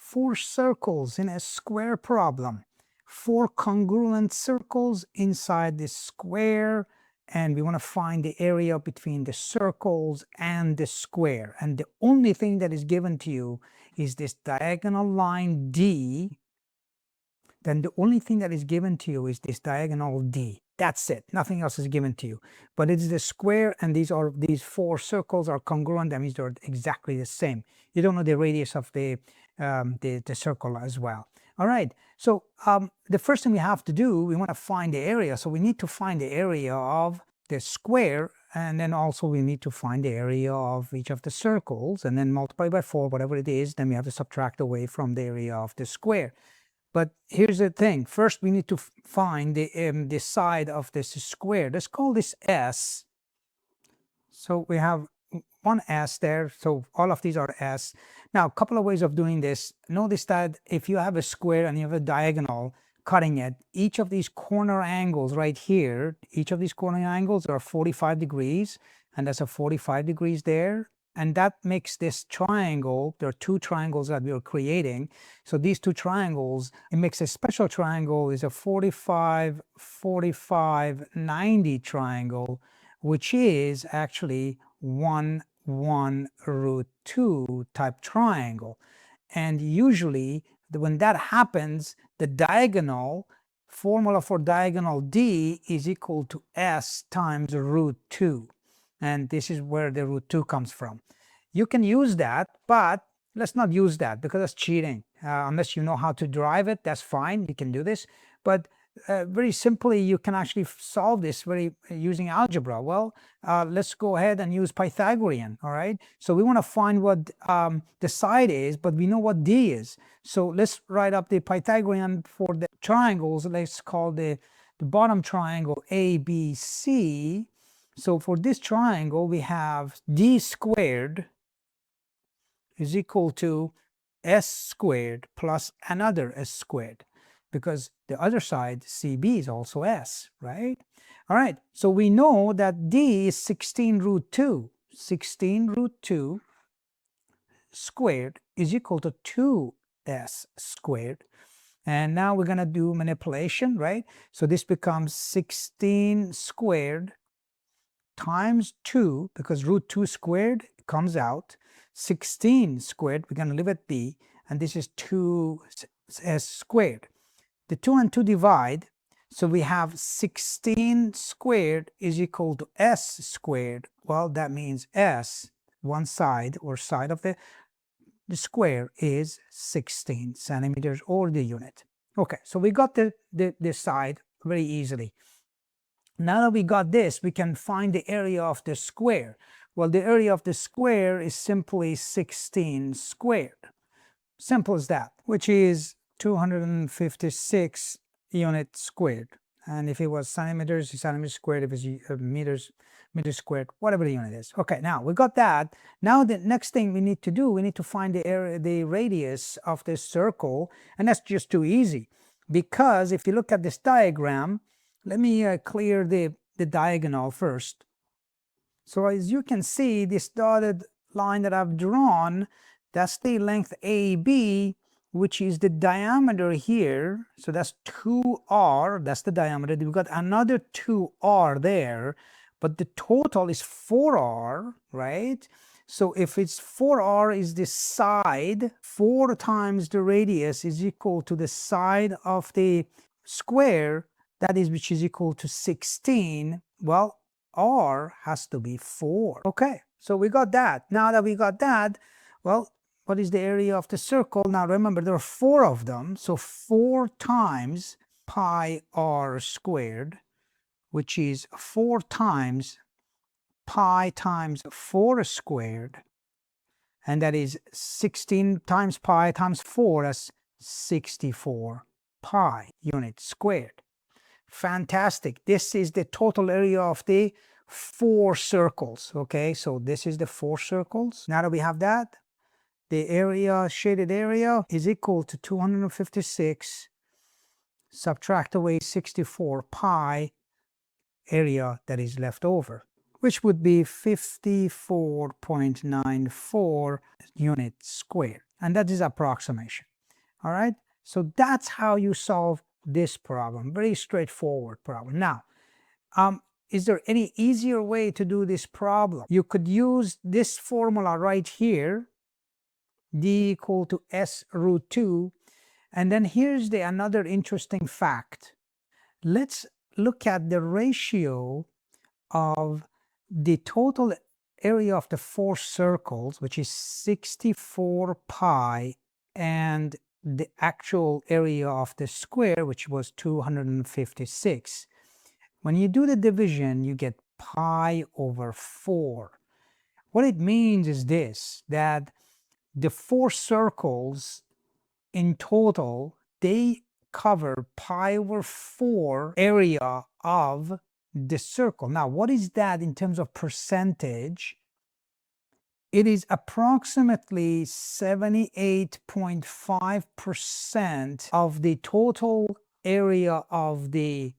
4 circles in a square problem. 4 congruent circles inside this square, and we want to find the area between the circles and the square. And the only thing that is given to you is this diagonal line D. Then the only thing that is given to you is this diagonal D. That's it. Nothing else is given to you. But it's the square, and these 4 circles are congruent. That means they're exactly the same. You don't know the radius of the circle as well. All right. So the first thing we have to do, we want to find the area. So we need to find the area of the square, and then also we need to find the area of each of the circles, and then multiply by 4, whatever it is. Then we have to subtract away from the area of the square. But here's the thing. First, we need to find the side of this square. Let's call this S. So we have one S there. So all of these are S. Now, a couple of ways of doing this. Notice that if you have a square and you have a diagonal cutting it, each of these corner angles right here, each of these corner angles are 45 degrees. And that's a 45 degrees there. And that makes this triangle, there are 2 triangles that we are creating. So these 2 triangles, it makes a special triangle, is a 45, 45, 90 triangle, which is actually 1, 1 root 2 type triangle. And usually, when that happens, the diagonal, formula for diagonal D is equal to S times root 2. And this is where the root 2 comes from. You can use that, but let's not use that because that's cheating. Unless you know how to derive it, that's fine. You can do this. But very simply, you can actually solve this using algebra. Well, let's go ahead and use Pythagorean, all right? So we want to find what the side is, but we know what D is. So let's write up the Pythagorean for the triangles. Let's call the bottom triangle ABC. So for this triangle, we have D squared is equal to S squared plus another S squared, because the other side, CB, is also S, right? All right, so we know that D is 16 root 2. 16 root 2 squared is equal to 2S squared. And now we're going to do manipulation, right? So this becomes 16 squared times 2, because root 2 squared comes out. 16 squared, we're going to leave at B, and this is 2S squared. The 2 and 2 divide, so we have 16 squared is equal to S squared. Well, that means S, one side or side of the square, is 16 centimeters, or the unit. Okay, so we got the side very easily. Now that we got this, we can find the area of the square. Well, the area of the square is simply 16 squared. Simple as that, which is 256 units squared. And if it was centimeters, centimeters squared. If it's meters, meters squared, whatever the unit is. Okay, now we got that. Now the next thing we need to do, we need to find the area, the radius of this circle. And that's just too easy. Because if you look at this diagram, let me clear the diagonal first. So as you can see, this dotted line that I've drawn, that's the length AB, which is the diameter here. So that's 2R, that's the diameter. We've got another 2R there, but the total is 4R, right? So if it's 4R is the side, 4 times the radius is equal to the side of the square, that is, which is equal to 16. Well, R has to be 4. Okay, so we got that. Now that we got that, well, what is the area of the circle? Now remember, there are 4 of them. So 4 times pi r squared, which is 4 times pi times 4 squared. And that is 16 times pi times 4, that's 64 pi units squared. Fantastic. This is the total area of the 4 circles. Okay, so this is the 4 circles. Now that we have that, the area, shaded area, is equal to 256, subtract away 64 pi, area that is left over, which would be 54.94 units squared. And that is approximation. All right, so that's how you solve this problem. Very straightforward problem. Now, is there any easier way to do this problem? You could use this formula right here, d equal to s root 2. And then here's another interesting fact. Let's look at the ratio of the total area of the 4 circles, which is 64 pi, and the actual area of the square, which was 256. When you do the division, you get pi over 4. What it means is this, that the 4 circles in total, they cover pi over 4 area of the circle. Now, what is that in terms of percentage? It is approximately 78.5% of the total area of the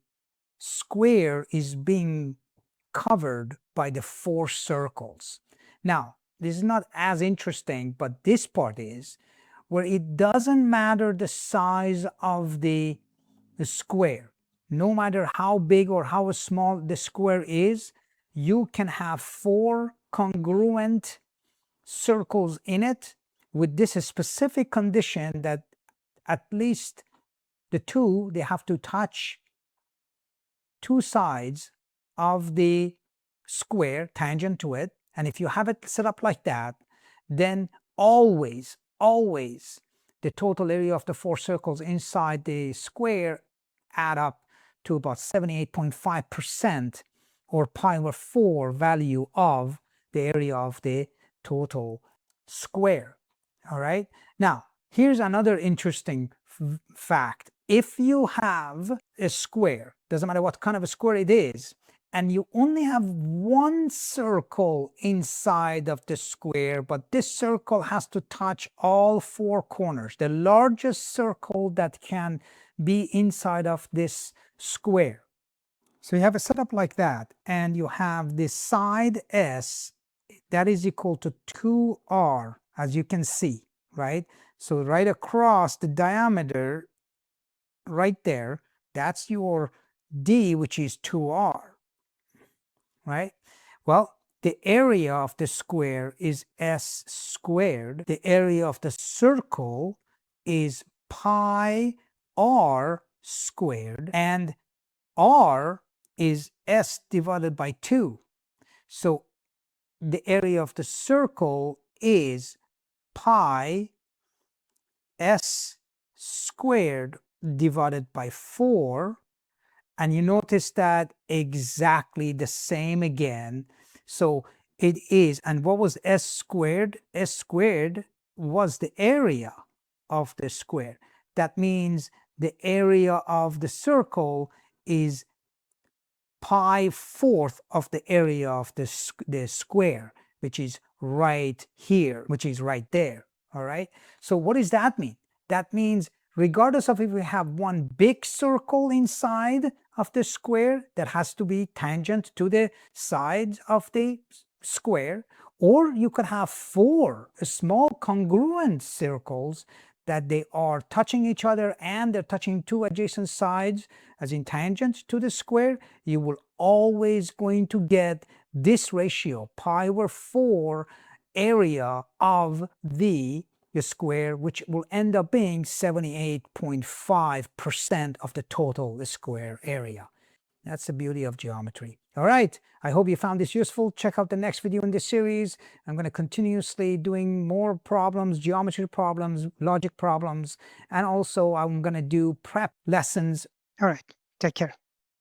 square is being covered by the 4 circles. Now, this is not as interesting, but this part is where it doesn't matter the size of the square. No matter how big or how small the square is, you can have 4 congruent circles in it with this specific condition that at least the 2, they have to touch 2 sides of the square tangent to it. And if you have it set up like that, then always the total area of the 4 circles inside the square add up to about 78.5% or pi over 4 value of the area of the total square. All right, now here's another interesting fact. If you have a square, doesn't matter what kind of a square it is, and you only have 1 circle inside of the square, but this circle has to touch all 4 corners, the largest circle that can be inside of this square. So you have a setup like that, and you have the side S that is equal to 2r, as you can see, right? So right across the diameter, right there, that's your D, which is 2r, right? Well, the area of the square is S squared. The area of the circle is pi r squared, and r is S divided by 2. So the area of the circle is pi S squared divided by 4. And you notice that exactly the same again. So it is, and what was S squared? S squared was the area of the square. That means the area of the circle is pi 4th of the area of the square, which is right here, which is right there. All right. So what does that mean? That means regardless of if we have 1 big circle inside of the square that has to be tangent to the sides of the square, or you could have 4 small congruent circles that they are touching each other and they're touching 2 adjacent sides as in tangent to the square, you will always going to get this ratio, pi over 4 area of the square, which will end up being 78.5% of the total square area. That's the beauty of geometry. All right, I hope you found this useful. Check out the next video in this series. I'm going to continuously doing more problems, geometry problems, logic problems, and also I'm going to do prep lessons. All right, take care.